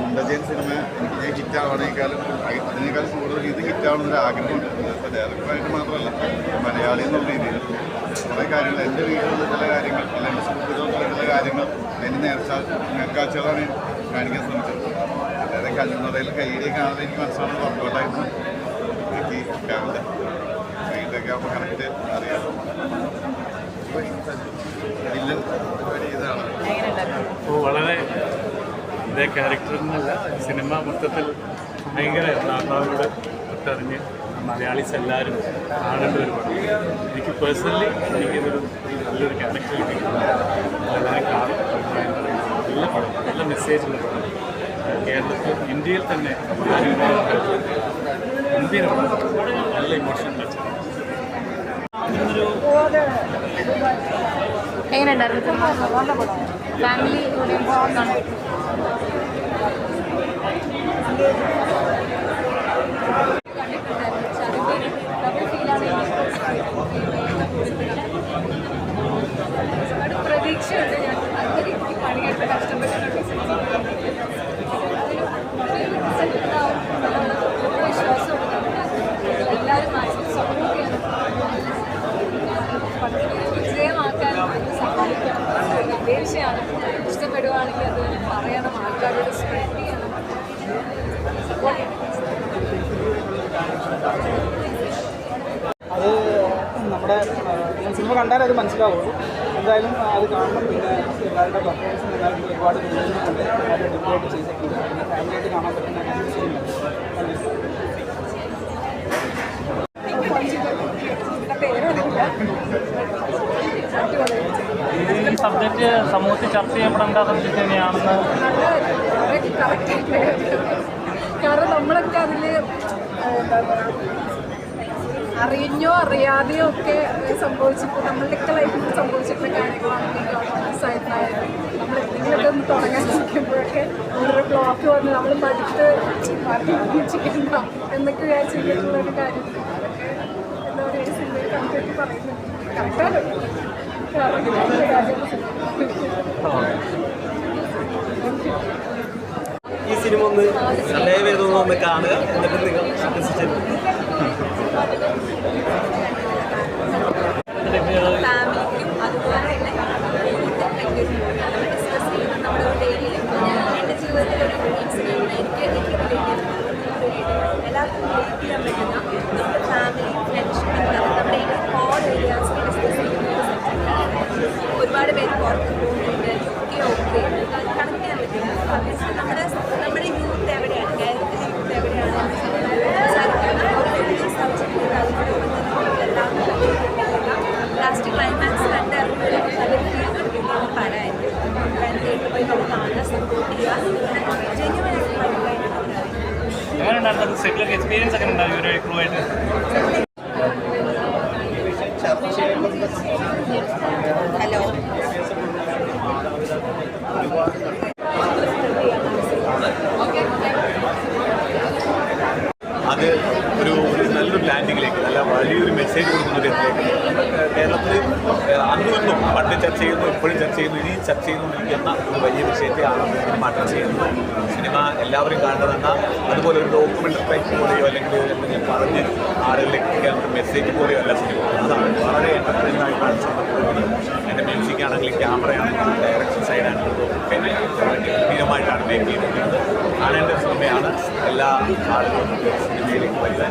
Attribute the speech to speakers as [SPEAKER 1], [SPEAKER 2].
[SPEAKER 1] മുണ്ടജയൻ cinema എനിക്ക് ഹിറ്റാവണേക്കാളും അതിനേക്കാളും കൂടുതൽ ഇത് ഹിറ്റാവണമെന്നൊരു ആഗ്രഹമുണ്ട്. ഇപ്പോൾ ഡയറക്ടറായിട്ട് മാത്രമല്ല, മലയാളി എന്നുള്ള രീതിയിൽ കുറേ കാര്യങ്ങൾ എൻ്റെ വീട്ടിലുള്ള ചില കാര്യങ്ങൾ അല്ല എൻ്റെ സുഹൃത്തുക്കളുള്ള ചില കാര്യങ്ങൾ അതിന് നേർക്കാഴ്ചകളാണ് കാണിക്കാൻ ശ്രമിച്ചത്. അതായത് കണ്ണുനടയിൽ കൈയിലേക്ക് കാണാതെ എനിക്ക് മനസ്സിലാവുന്ന വർക്കൗട്ടായിരുന്നു. എനിക്ക് രാവിലെ വൈകിട്ടൊക്കെ ആകുമ്പോൾ കറക്റ്റ് അറിയാം. വില്ലൻ പരിപാടി ഇതാണ്.
[SPEAKER 2] വളരെ ഇതേ ക്യാരക്ടറിനല്ല, സിനിമ മൊത്തത്തിൽ ഭയങ്കര ആത്മാവിനോട് ഒട്ടറിഞ്ഞ് മലയാളീസ് എല്ലാവരും കാണേണ്ട ഒരു പടം. എനിക്ക് പേഴ്സണലി എനിക്കിതൊരു നല്ലൊരു ക്യാരക്ടർ കിട്ടിയിട്ടുണ്ട്. എല്ലാവരും കാണും. നല്ല പടം, നല്ല മെസ്സേജുള്ള പടം. കേരളത്തിൽ ഇന്ത്യയിൽ തന്നെ ഇന്ത്യൻ നല്ല ഇമോഷൻ ടച്ച്.
[SPEAKER 3] എങ്ങനെയുണ്ടായിരുന്നു? ഫാമിലി
[SPEAKER 4] പ്രതീക്ഷയുണ്ട്. ഞാൻ നല്ല രീതിക്ക് പണിയായിട്ട് കഷ്ടപ്പെട്ടിട്ടുണ്ട്. വിശ്വാസമുണ്ട്. എല്ലാവരും മാക്സിമം സപ്പോർട്ട് ചെയ്യണം. വിജയമാക്കാൻ സഹായിക്കണം. അതേ വിഷയമാണ്. ഇഷ്ടപ്പെടുകയാണെങ്കിൽ അത് പറയണം, ആൾക്കാരോട് സ്പ്രെഡ് ചെയ്യണം, സപ്പോർട്ട് ചെയ്യണം.
[SPEAKER 5] അത് നമ്മുടെ സിനിമ കണ്ടാലേ അത് മനസ്സിലാവുള്ളൂ. എന്തായാലും അത് കാണണം. പിന്നെ എല്ലാവരുടെ പെർഫോമൻസ് എല്ലാവരും ഒരുപാട് ഡിഫറൻറ്റ് ചെയ്തിട്ടുണ്ട്. പിന്നെ ഫാമിലിയായിട്ട് കാണാൻ പറ്റുന്ന
[SPEAKER 2] ഈ സബ്ജക്റ്റ് സമൂഹത്തിൽ ചർച്ച ചെയ്യപ്പെടേണ്ട സബ്ജക്റ്റ് തന്നെയാണെന്ന്.
[SPEAKER 4] കാരണം നമ്മളൊക്കെ അതിൽ അറിഞ്ഞോ അറിയാതെയോ ഒക്കെ സംഭവിച്ചിട്ട് നമ്മളുടെയൊക്കെ ലൈഫിൽ സംഭവിച്ചിട്ടുള്ള കാര്യങ്ങളാണെങ്കിൽ സൈഡിലായാലും നമ്മൾ എന്തെങ്കിലുമൊക്കെ ഒന്ന് തുടങ്ങാൻ ശ്രമിക്കുമ്പോഴൊക്കെ ഒരു ബ്ലോക്ക് വന്ന് നമ്മൾ പഠിച്ച് ചിക്കണ്ട എന്നൊക്കെ ചെയ്തിട്ടുള്ളൊരു കാര്യം അതൊക്കെ എന്താ പറയുക ഒരു സിനിമയിൽ കണ്ടിട്ട് പറയുന്നുണ്ട്. കറക്റ്റാണ്.
[SPEAKER 6] ഈ സിനിമ ഒന്ന് ദയവേദം ഒന്ന് കാണുക, എന്നിട്ട് നിങ്ങൾ വിശ്വസിച്ചു.
[SPEAKER 4] ഫാമിലിക്കും അതുപോലെ തന്നെ ഡിസ്കസ് ചെയ്യുന്ന നമ്മുടെ ഡെയിലി എൻ്റെ ജീവിതത്തിലൊരു ഇൻസിഡൻറ്റ് എനിക്ക് എല്ലാവർക്കും റിലേറ്റ് ചെയ്യാൻ പറ്റുന്ന നമ്മുടെ ഫാമിലി ഫ്രണ്ട്ഷിപ്പ് നമ്മുടെ ഓൾ ഏരിയാസ് ഡിസ്കസ് ചെയ്യുന്ന ഒരുപാട് പേര് പുറത്ത് പോകുന്നുണ്ട്. ഓക്കെ കണക്ട് ചെയ്യാൻ പറ്റുന്ന നമ്മുടെ യൂത്ത് എവിടെയാണ്, കേരളത്തിലെ യൂത്ത് എവിടെയാണ് സംസാരിക്കുന്ന ഒരു വലിയ സബ്ജക്റ്റ് എല്ലാം ലാസ്റ്റ് ക്ലൈമാക്സ് കണ്ടിറങ്ങുമ്പോൾ നല്ലൊരു പടമായിരിക്കും. തിയേറ്ററിൽ പോയി നമ്മൾ കാണുക, സപ്പോർട്ട് ചെയ്യുക. ജെന്യുവനായിട്ട്
[SPEAKER 2] എങ്ങനെയുണ്ടായിരുന്നു സെറ്റിലൊക്കെ എക്സ്പീരിയൻസ് ഒക്കെ ഉണ്ടാവും ഒരു ക്രൂ ആയിട്ട്?
[SPEAKER 4] ഹലോ
[SPEAKER 6] അത് ഒരു നല്ലൊരു ലാൻഡിങ്ങിലേക്ക്, നല്ല വലിയൊരു മെസ്സേജ് കൊടുക്കുന്ന ഒരു ഇതിലേക്ക് കേരളത്തിൽ അന്നും ഇന്നും പണ്ട് ചർച്ച ചെയ്യുന്നു, ഇപ്പോഴും ചർച്ച ചെയ്യുന്നു, ഇനിയും ചർച്ച ചെയ്യുന്നുണ്ടിരിക്കുന്ന ഒരു വലിയ വിഷയത്തെയാണ് സിനിമ അഡ്രസ് ചെയ്യുന്നത്. സിനിമ എല്ലാവരും കാണേണ്ടതെന്ന അതുപോലെ ഒരു ഡോക്യുമെൻ്ററി ടൈപ്പ് പോലെയോ അല്ലെങ്കിൽ എന്തെങ്കിലും പറഞ്ഞ് ആളുകളിലേക്ക് എത്തിക്കാൻ ഒരു മെസ്സേജ് പോലെയോ അല്ല സിനിമ. അതാണ് വളരെ എൻ്റർടൈനിങ് ആയിട്ടാണ് സിനിമ പോകുന്നത്. എൻ്റെ മ്യൂസിക് ആണെങ്കിലും ക്യാമറയാണെങ്കിലും ഡയറക്ഷൻ സൈഡാണെങ്കിലും ഒക്കെ ഗംഭീരമായിട്ടാണ് മേക്ക് ചെയ്തിരിക്കുന്നത്. കാണേണ്ട സിനിമയാണ്. എല്ലാ ആളുകളും സിനിമയിലേക്ക് വരുവാൻ